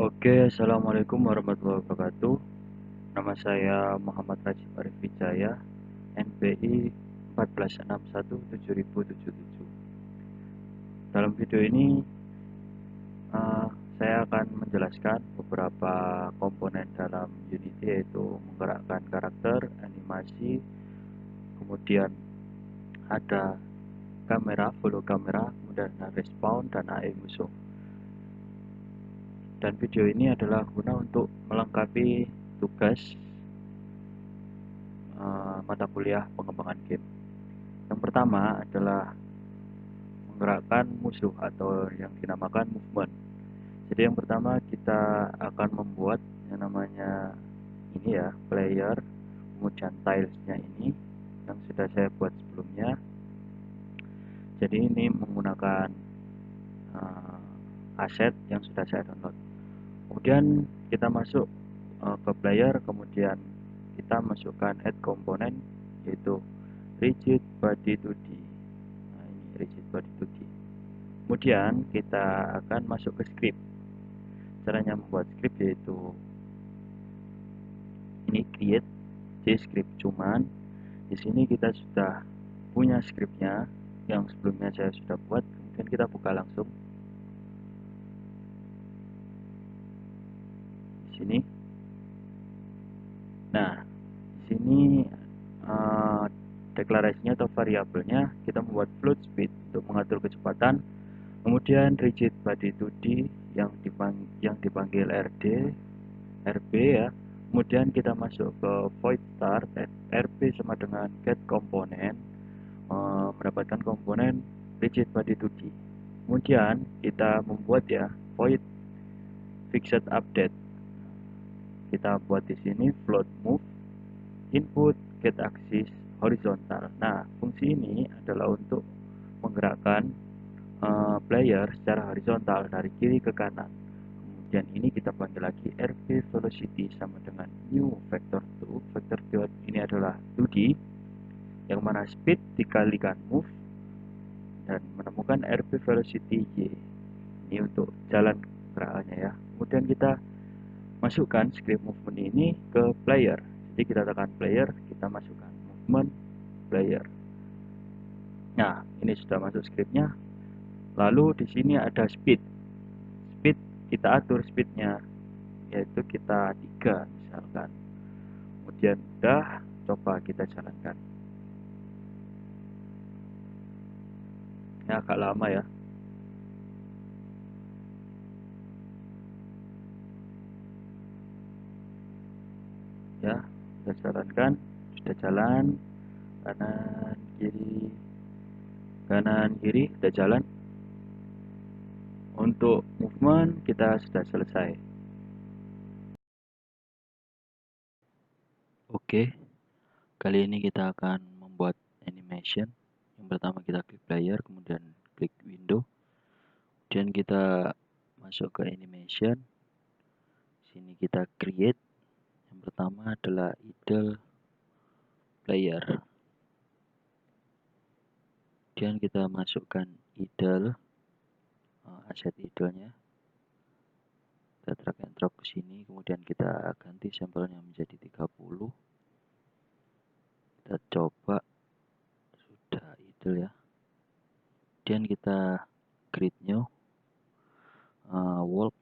Oke, assalamualaikum warahmatullahi wabarakatuh. Nama saya Muhammad Rajib Arif Wijaya, NPI 1461777. Dalam video ini eh, saya akan menjelaskan beberapa komponen dalam Unity, yaitu menggerakkan karakter, animasi, kemudian ada kamera, follow kamera, kemudian respawn dan AI musuh. Dan video ini adalah guna untuk melengkapi tugas mata kuliah pengembangan game. Yang pertama adalah menggerakkan musuh atau yang dinamakan movement. Jadi yang pertama kita akan membuat yang namanya ini ya, player, kemudian tilesnya ini yang sudah saya buat sebelumnya. Jadi ini menggunakan aset yang sudah saya download. Kemudian kita masuk ke player, kemudian kita masukkan add komponen, yaitu rigid body 2D. Nah, ini rigid body 2D. Kemudian kita akan masuk ke script. Caranya membuat script yaitu ini create script, cuman di sini kita sudah punya scriptnya yang sebelumnya saya sudah buat. Kemudian kita buka langsung di sini. Nah, di sini deklarasinya atau variabelnya kita membuat float speed untuk mengatur kecepatan, kemudian rigid body 2D yang dipanggil RD, RB ya. Kemudian kita masuk ke void start, RB sama dengan get komponen, mendapatkan komponen rigid body 2D. Kemudian kita membuat ya void fixed update. Kita buat di sini float move input get axis horizontal. Nah, fungsi ini adalah untuk menggerakkan player secara horizontal dari kiri ke kanan. Kemudian ini kita panggil lagi RV velocity sama dengan new vector 2. Vector 2 ini adalah 2D, yang mana speed dikalikan move dan menemukan RV velocity Y. Ini untuk jalan gerakannya ya. Kemudian kita masukkan script movement ini ke player. Jadi kita tekan player, kita masukkan movement player. Nah, ini sudah masuk scriptnya. Lalu di sini ada speed. Speed kita atur speednya, yaitu kita 3 misalkan. Kemudian udah, coba kita jalankan. Ini agak lama ya. Ya, kita jalankan, sudah jalan, kanan kiri sudah jalan. Untuk movement kita sudah selesai. Oke, kali ini kita akan membuat animation. Yang pertama kita klik player, kemudian klik window, kemudian kita masuk ke animation. Sini kita create. Yang pertama adalah idle player. Kemudian kita masukkan idle, aset idlenya. Kita drag and drop ke sini, kemudian kita ganti sampelnya menjadi 30. Kita coba, sudah idle ya. Kemudian kita create new world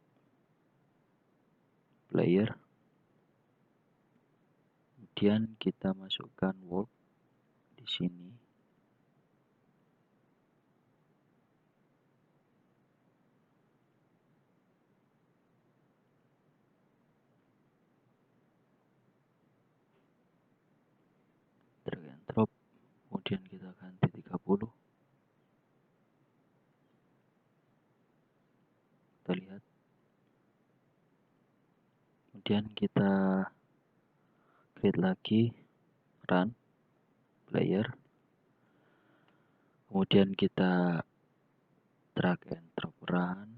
player. Kemudian kita masukkan world di sini. Drag and drop, kemudian kita ganti 30. Kita lihat. Kemudian kita create lagi run player. Kemudian kita drag and drop run.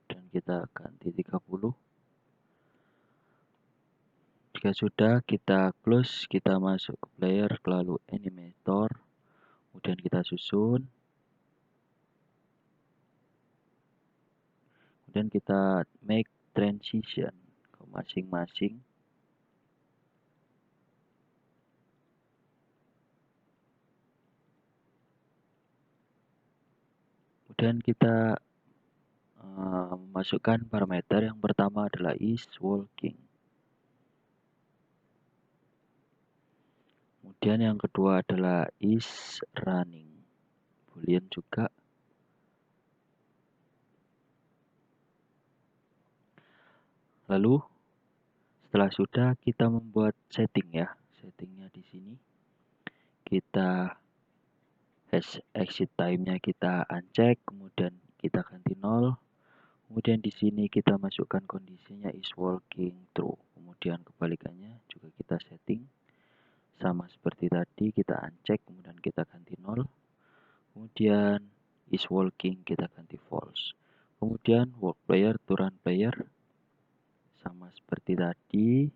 Dan kita ganti 30. Jika sudah, kita close, kita masuk ke player, lalu animator, kemudian kita susun, kemudian kita make transition ke masing-masing. Kemudian kita masukkan parameter yang pertama adalah is walking. Kemudian yang kedua adalah is running. Boolean juga. Lalu setelah sudah kita membuat setting ya. Settingnya di sini kita exit time-nya kita uncheck, kemudian kita ganti 0. Kemudian di sini kita masukkan kondisinya is walking true. Kemudian kebalikannya juga kita setting sama seperti tadi, kita uncheck kemudian kita ganti 0. Kemudian is walking kita ganti false. Kemudian walk player to run player sama seperti tadi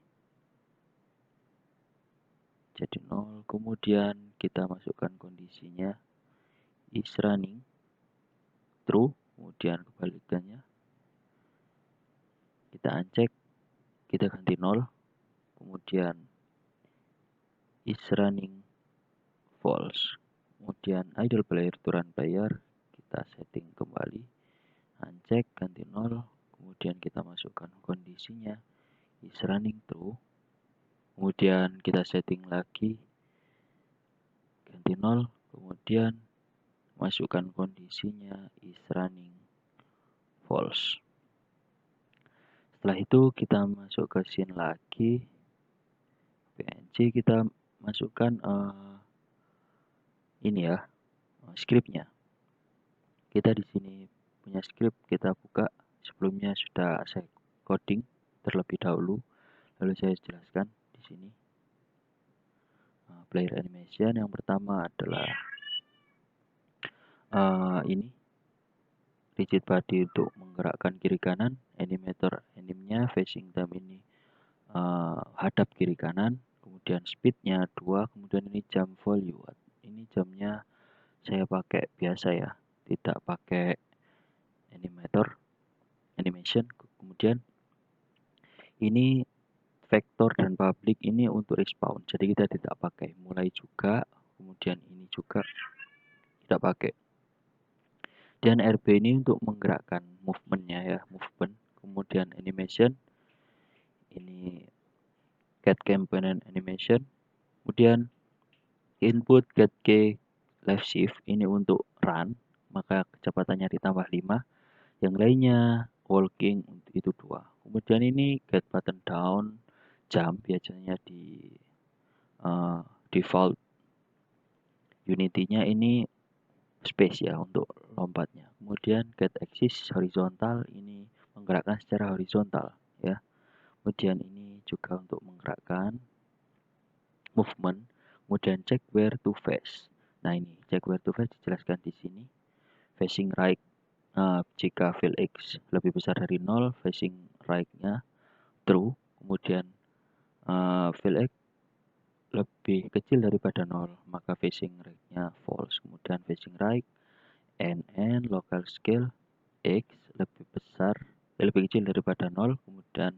jadi 0. Kemudian kita masukkan kondisinya is running true. Kemudian kebalikannya kita uncheck, kita ganti 0. Kemudian is running false. Kemudian idle player to run player kita setting kembali, uncheck, ganti 0. Kemudian kita masukkan kondisinya is running true. Kemudian kita setting lagi, ganti 0. Kemudian masukkan kondisinya is running false. Setelah itu kita masuk ke scene lagi, PNG kita masukkan ini ya, scriptnya. Kita di sini punya script, kita buka. Sebelumnya sudah saya coding terlebih dahulu, lalu saya jelaskan di sini. Player animation yang pertama adalah ini rigid body untuk menggerakkan kiri kanan, animator animnya facing time ini hadap kiri kanan, kemudian speednya 2, kemudian ini jam value. Ini jamnya saya pakai biasa ya, tidak pakai animation. Kemudian ini vector dan public ini untuk respawn, jadi kita tidak pakai. Mulai juga, kemudian ini juga tidak pakai. Dan RB ini untuk menggerakkan movementnya ya, movement. Kemudian animation ini get component animation. Kemudian input get key left shift ini untuk run, maka kecepatannya ditambah 5. Yang lainnya walking itu 2. Kemudian ini get button down jump, biasanya di default Unity-nya ini space ya untuk lompatnya. Kemudian get axis horizontal ini menggerakkan secara horizontal ya. Kemudian ini juga untuk menggerakkan movement. Kemudian check where to face. Nah ini check where to face dijelaskan di sini. Facing right jika fill X lebih besar dari 0, facing right-nya true. Kemudian fill X lebih kecil daripada 0, maka facing right-nya false. Kemudian facing right NN local scale X lebih besar lebih kecil daripada 0. Kemudian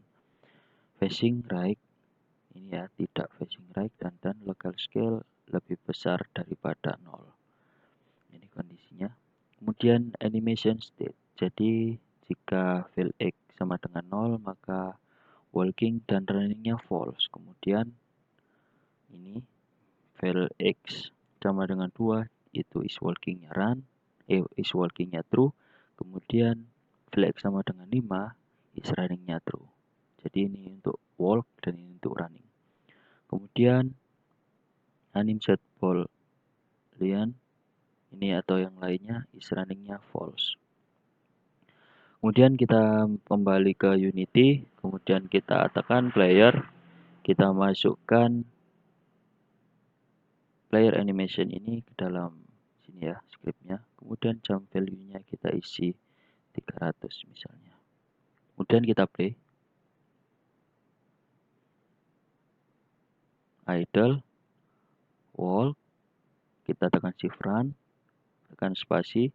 facing right ini ya, tidak facing right, dan local scale lebih besar daripada 0. Ini kondisinya. Kemudian animation state, jadi jika fill X sama dengan 0, maka walking dan runningnya false. Kemudian ini fill X sama dengan 2, itu is walkingnya is walkingnya true. Kemudian fill X sama dengan 5, is runningnya true. Jadi ini untuk walk dan ini untuk running. Kemudian anim set boolean ini atau yang lainnya is runningnya false. Kemudian kita kembali ke Unity, kemudian kita tekan player, kita masukkan player animation ini ke dalam sini ya, scriptnya. Kemudian jump value-nya kita isi 300 misalnya. Kemudian kita play. Idle, walk, kita tekan shift run, tekan spasi,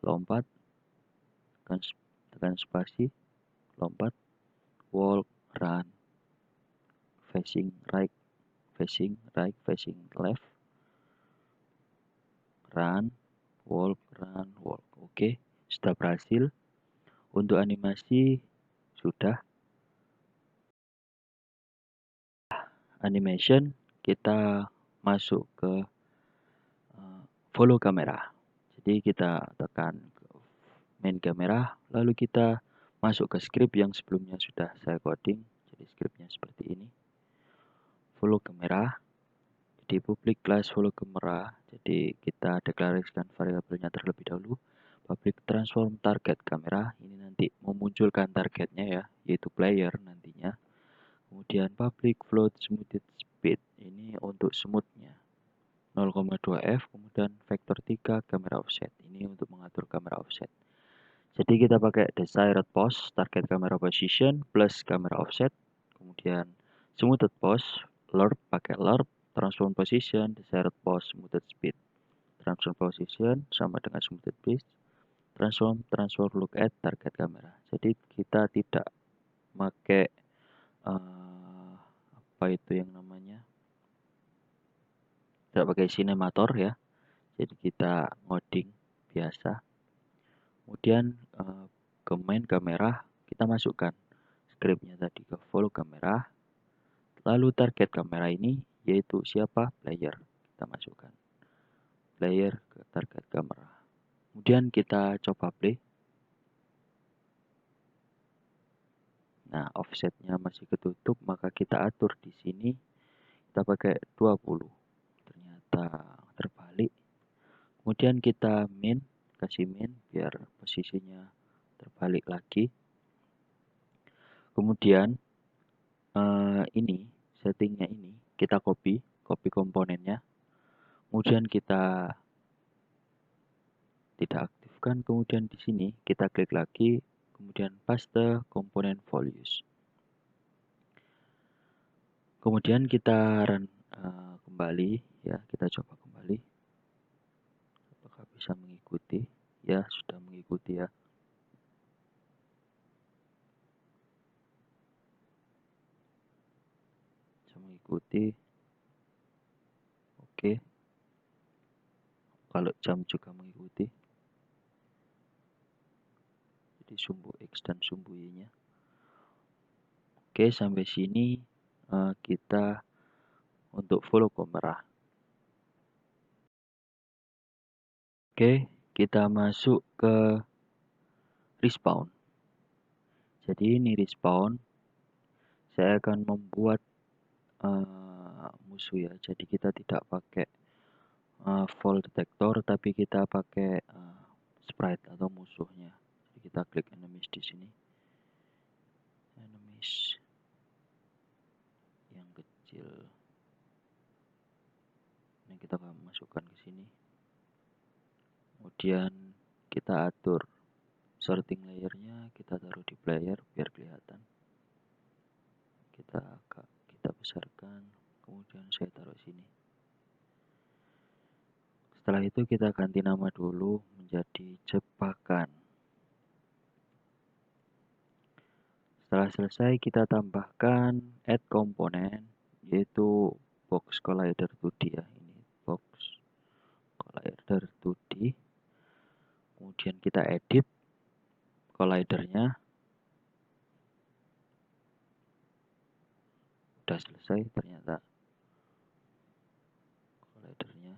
lompat, tekan spasi, lompat, walk, run, facing right, facing right, facing left, run, walk, run, walk. Oke, sudah berhasil. Untuk animasi sudah. Animation kita masuk ke follow kamera. Jadi kita tekan ke main kamera, lalu kita masuk ke script yang sebelumnya sudah saya coding. Jadi scriptnya seperti ini. Follow kamera. Jadi public class follow kamera. Jadi kita deklarasikan variabelnya terlebih dahulu. Public transform target kamera. Ini nanti memunculkan targetnya ya, yaitu player nantinya. Kemudian public float smoothed speed. Ini untuk smoothnya. 0,2 f, kemudian vektor 3 kamera offset. Ini untuk mengatur kamera offset. Jadi kita pakai desired pose, target camera position, plus camera offset. Kemudian smoothed pose, lerp, pakai lerp, transform position, desired pose, smoothed speed. Transform position sama dengan smoothed speed. Transform look at target kamera. Jadi kita tidak pakai apa itu yang namanya, tidak pakai sinemator ya. Jadi kita ngoding biasa. Kemudian ke main kamera kita masukkan scriptnya tadi ke follow kamera. Lalu target kamera ini yaitu siapa? Player. Kita masukkan player ke target kamera. Kemudian kita coba play. Nah, offsetnya masih ketutup, maka kita atur di sini. Kita pakai 20. Ternyata terbalik. Kemudian kita kasih min biar posisinya terbalik lagi. Kemudian ini settingnya ini kita copy komponennya. Kemudian kita tidak aktifkan. Kemudian di sini kita klik lagi. Kemudian paste komponen values. Kemudian kita run kembali ya, kita coba kembali. Apakah bisa mengikuti? Ya, sudah mengikuti ya. Bisa mengikuti. Oke. Kalau jam juga mengikuti. Jadi sumbu X dan sumbu Y-nya. Oke, sampai sini kita untuk follow kamera. Oke, kita masuk ke respawn. Jadi ini respawn. Saya akan membuat musuh ya. Jadi kita tidak pakai fall detector, tapi kita pakai sprite atau musuhnya. Jadi kita klik enemies di sini. Enemies yang kecil. Ini kita akan masukkan ke sini. Kemudian kita atur sorting layernya, kita taruh di player biar kelihatan. Kita besarkan, kemudian saya taruh sini. Setelah itu kita ganti nama dulu menjadi jebakan. Setelah selesai kita tambahkan add komponen, yaitu box collider 2D ya. Ini box collider 2D. Kemudian kita edit collidernya. Udah selesai ternyata collidernya.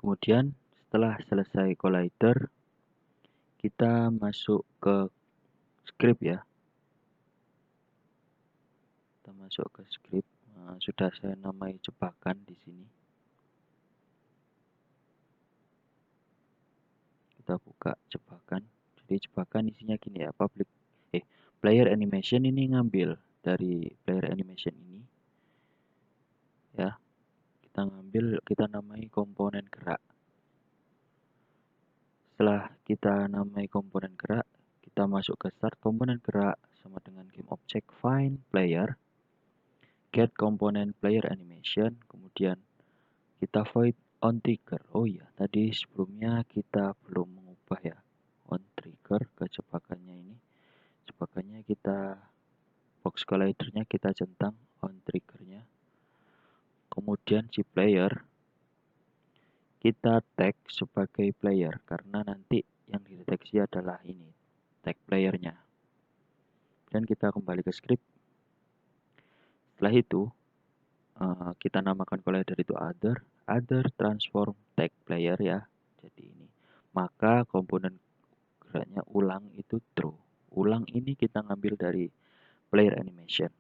Kemudian setelah selesai collider, kita masuk ke script ya. Kita masuk ke script. Nah, sudah saya namai jebakan di sini. Kita buka jebakan. Jadi jebakan isinya gini ya, player animation ini ngambil dari player animation ini. Ya. Kita ngambil, kita namai komponen gerak. Setelah kita namai komponen gerak, kita masuk ke start komponen gerak sama dengan game object find player. get component player animation, kemudian kita void on trigger. Oh iya, tadi sebelumnya kita belum mengubah ya on trigger ke jebakannya ini. Jebakannya kita box collidernya kita centang on triggernya. Kemudian si player kita tag sebagai player karena nanti yang dideteksi adalah ini tag playernya. Dan kita kembali ke script. Setelah itu kita namakan collider itu other transform tag player ya. Jadi ini. Maka komponen geraknya ulang itu true. Ulang ini kita ngambil dari player animation.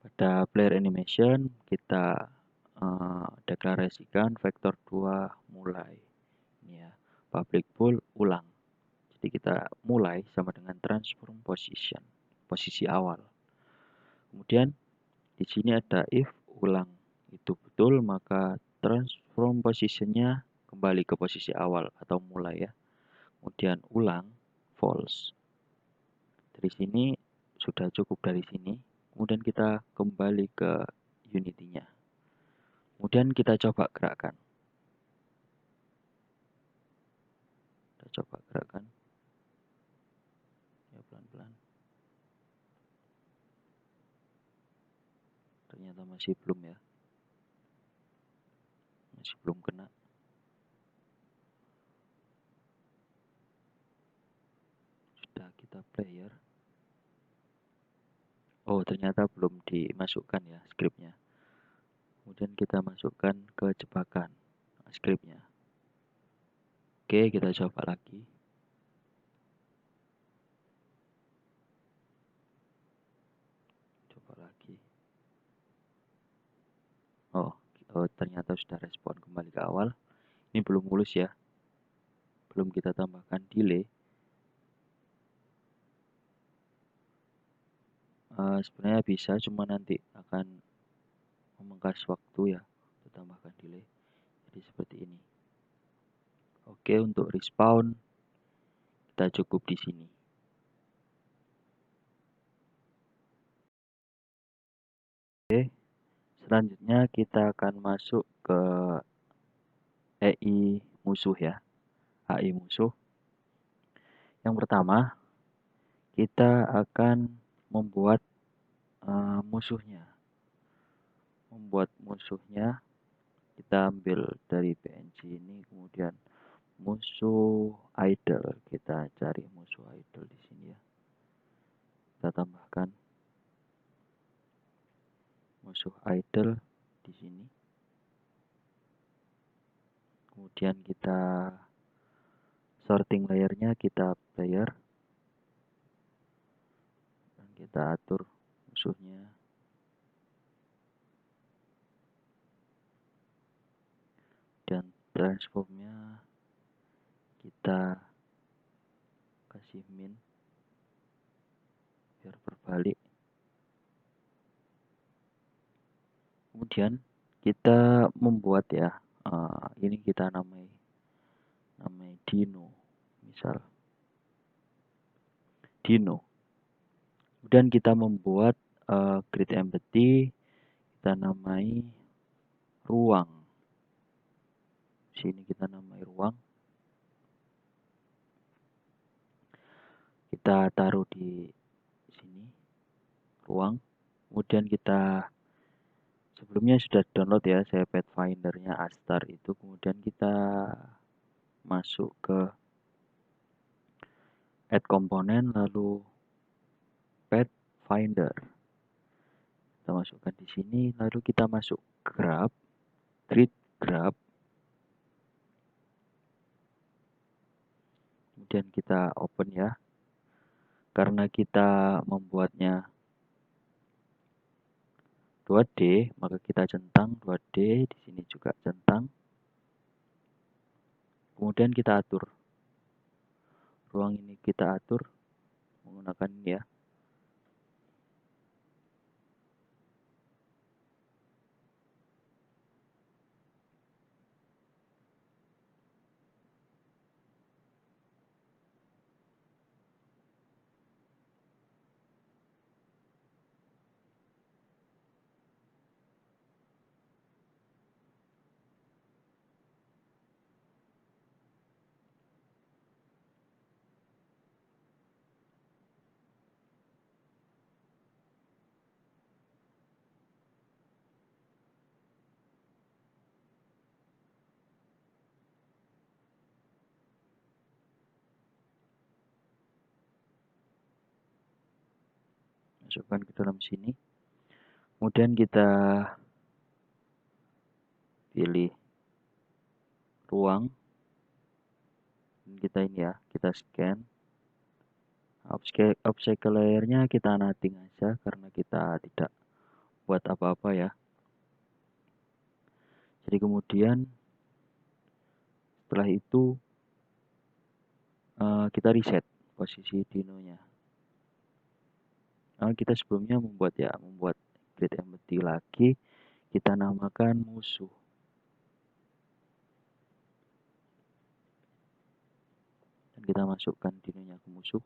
Pada player animation kita deklarasikan vektor 2 mulai. Ini ya, public bool ulang. Jadi kita mulai sama dengan transform position, posisi awal. Kemudian di sini ada if ulang itu betul, maka transform positionnya kembali ke posisi awal atau mulai ya. Kemudian ulang false. Dari sini sudah cukup dari sini. Kemudian kita kembali ke Unity-nya. Kemudian kita coba gerakkan. Kita coba gerakkan. Ya pelan-pelan. Ternyata masih belum ya. Masih belum kena. Sudah kita player. Oh, ternyata belum dimasukkan ya skripnya. Kemudian kita masukkan ke jebakan skripnya. Oke, kita coba lagi. Coba lagi. Oh, ternyata sudah respon kembali ke awal. Ini belum mulus ya. Belum kita tambahkan delay. Sebenarnya bisa, cuma nanti akan memangkas waktu ya untuk tambahkan delay. Jadi seperti ini. Oke, untuk respawn kita cukup di sini. Oke, selanjutnya kita akan masuk ke EI musuh ya. AI musuh. Yang pertama, kita akan membuat musuhnya. Membuat musuhnya kita ambil dari PNG ini, kemudian musuh idol, kita cari musuh idol di sini ya. Kita tambahkan musuh idol di sini. Kemudian kita sorting layernya, kita player dan kita atur musuhnya. Dan transformnya kita kasih min biar berbalik. Kemudian kita membuat ya, ini kita namai Dino, misal Dino. Kemudian kita membuat grid empathy, kita namai ruang. Sini kita namai ruang. Kita taruh di sini ruang. Kemudian kita sebelumnya sudah download ya, saya Pathfinder-nya Astar itu. Kemudian kita masuk ke add komponen, lalu Pathfinder. Kita masukkan di sini, lalu kita masuk grab, grid grab. Kemudian kita open ya. Karena kita membuatnya 2D, maka kita centang 2D, di sini juga centang. Kemudian kita atur. Ruang ini kita atur menggunakan ini ya. masukkan ke dalam sini. Kemudian kita pilih ruang. Kita ini ya, kita scan. Obstacle layernya kita nothing aja karena kita tidak buat apa-apa ya. Jadi kemudian setelah itu kita reset posisi dinonya. Kita sebelumnya membuat grid empty lagi, kita namakan musuh. Dan kita masukkan dinonya ke musuh.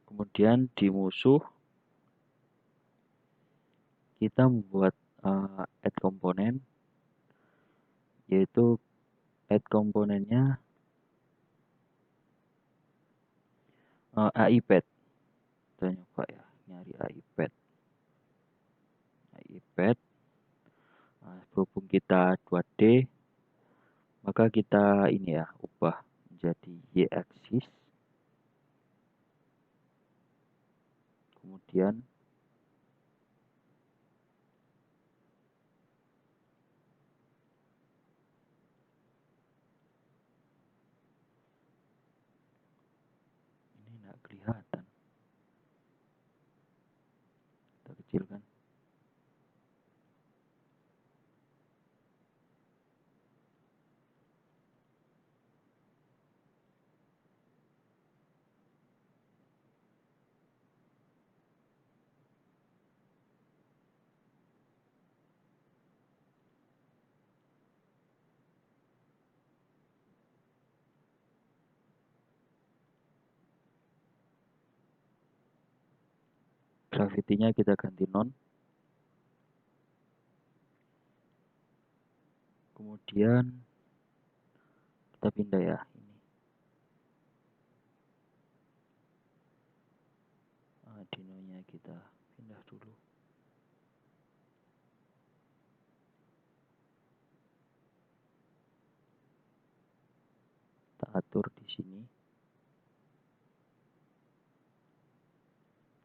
Kemudian di musuh kita membuat add komponen, yaitu add komponennya AIPad. Kita nyoba ya, nyari AIPad. Berhubung kita 2D, maka kita ini ya, ubah menjadi Y-axis. Kemudian ini nggak kelihatan. Kita kecilkan. Gravity-nya kita ganti non. Kemudian kita pindah ya ini. Dinonya kita pindah dulu. Kita atur di sini.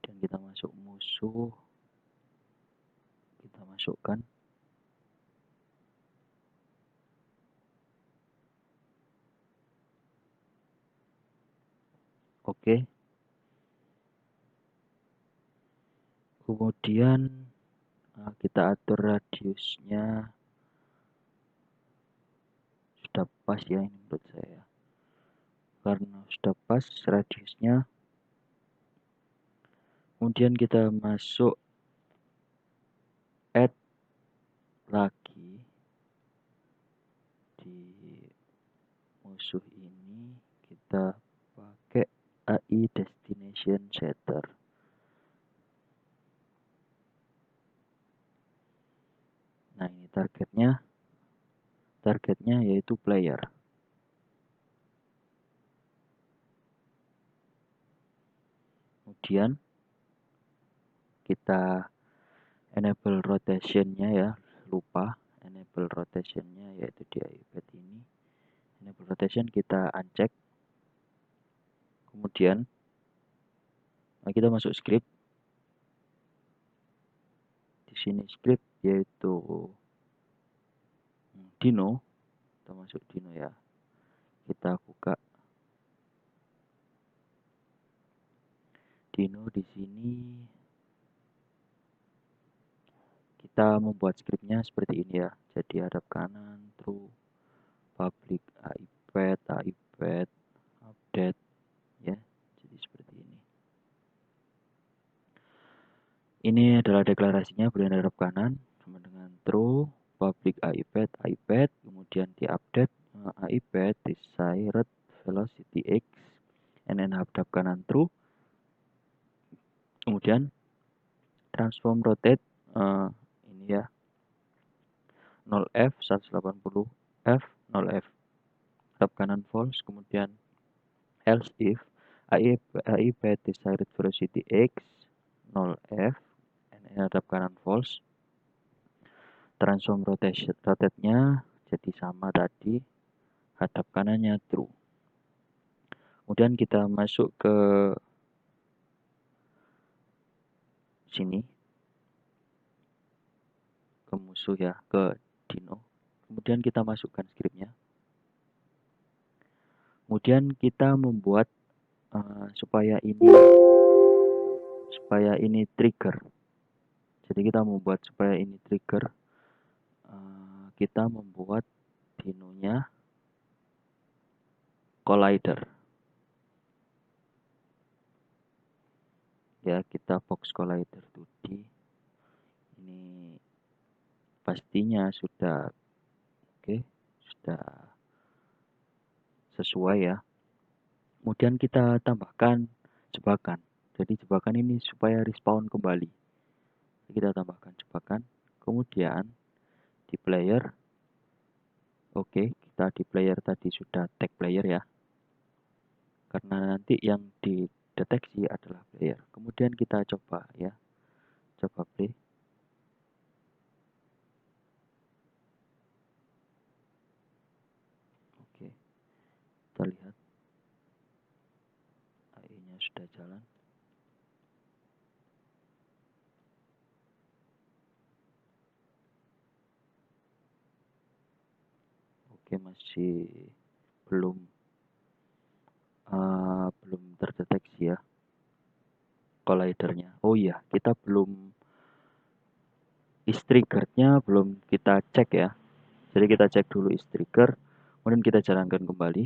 Dan kita masuk musuh. Kita masukkan. Oke. Kemudian kita atur radiusnya. Sudah pas ya ini menurut saya. Karena sudah pas radiusnya. Kemudian kita masuk add lagi di musuh ini, kita pakai AI destination setter. Nah ini targetnya yaitu player. Kemudian kita enable rotationnya ya, lupa enable rotationnya yaitu di iPad ini. Enable rotation kita uncheck. Kemudian kita masuk script. Di sini script yaitu Dino. Kita masuk Dino ya. Kita buka Dino di sini. Kita membuat scriptnya seperti ini ya. Jadi hadap kanan, true, public iPad, update, ya. Jadi seperti ini. Ini adalah deklarasinya, berian hadap kanan sama dengan true, public iPad, kemudian di update iPad desired velocity x, and then hadap kanan true, kemudian transform rotate ini ya 0F 180F 0F, hadap kanan false, kemudian else if iPad desired velocity x 0F and hadap kanan false, transform rotate-nya jadi sama tadi, hadap kanannya true. Kemudian kita masuk ke sini ke musuh ya, ke Dino. Kemudian kita masukkan scriptnya. Kemudian kita membuat supaya ini trigger. Jadi kita membuat supaya ini trigger. Kita membuat dinonya collider. Ya, kita box collider 2D. Ini pastinya sudah oke, sudah sesuai ya. Kemudian kita tambahkan jebakan. Jadi jebakan ini supaya respawn kembali. Kita tambahkan jebakan. Kemudian di player, oke, kita di player tadi sudah tag player ya. Karena nanti yang dideteksi adalah player. Kemudian kita coba ya. Coba play. Oke. Kita lihat AI-nya sudah jalan. Oke, masih belum terdeteksi ya collidernya. Oh iya, kita belum triggernya belum kita cek ya. Jadi kita cek dulu trigger, kemudian kita jalankan kembali.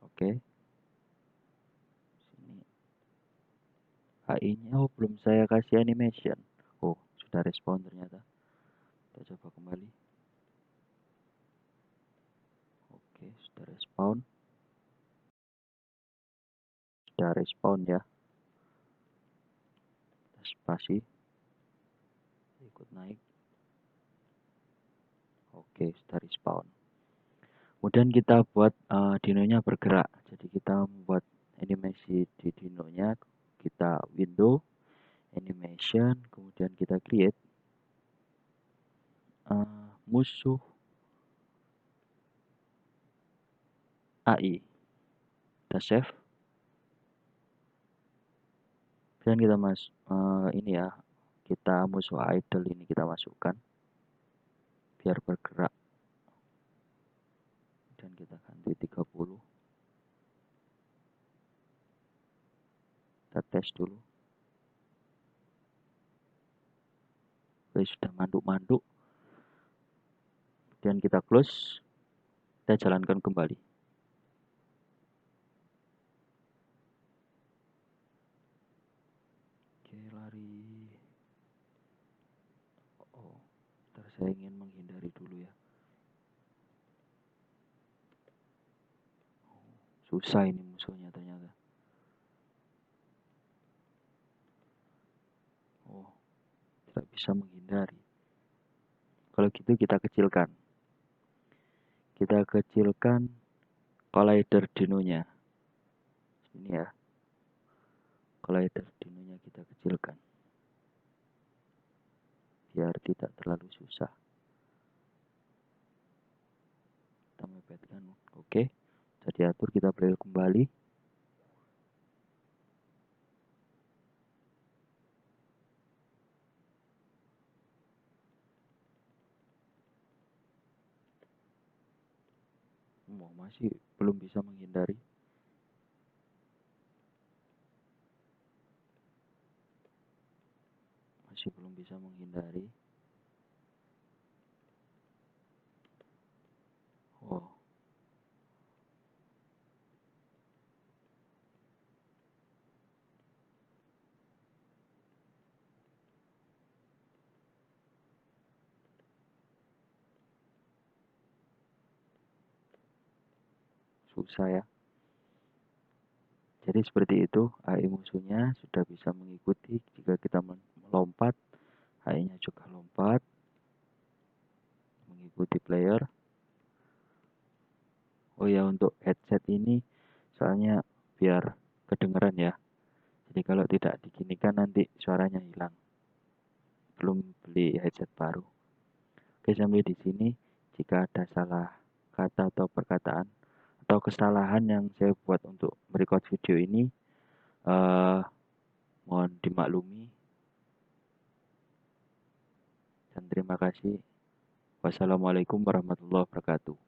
Oke. Sini AI-nya belum saya kasih animation. Oh, sudah respon ternyata. Kita coba kembali. Oke, sudah respon. Sudah respon ya. Spasi. Ikut naik. Oke, sudah respon. Kemudian kita buat dinonya bergerak. Jadi kita membuat animasi di dinonya. Kita window, animation, kemudian kita create musuh AI. Kita save. Dan kita ini ya, kita musuh idle ini kita masukkan biar bergerak. Dan kita ganti 30. Kita tes dulu. Oke, sudah manduk-manduk. Dan kita close. Kita jalankan kembali. Oke, lari. Oh, saya ingin menghindari dulu ya. Susah ini musuhnya ternyata. Oh, tidak bisa menghindari. Kalau gitu kita kecilkan. Kita kecilkan collider dinonya. Ini ya. Collider dinonya kita kecilkan. Biar tidak terlalu susah. Kita mepetkan. Oke. Jadi atur, kita play kembali. Masih belum bisa menghindari. Masih belum bisa menghindari. Oh. Susah ya. Jadi seperti itu, AI musuhnya sudah bisa mengikuti. Jika kita melompat, AI-nya juga lompat mengikuti player. Oh ya, untuk headset ini soalnya biar kedengeran ya. Jadi kalau tidak diginikan nanti suaranya hilang. Belum beli headset baru. Oke, sampai di sini. Jika ada salah kata atau perkataan atau kesalahan yang saya buat untuk merecord video ini, eh, mohon dimaklumi dan terima kasih. Wassalamualaikum warahmatullahi wabarakatuh.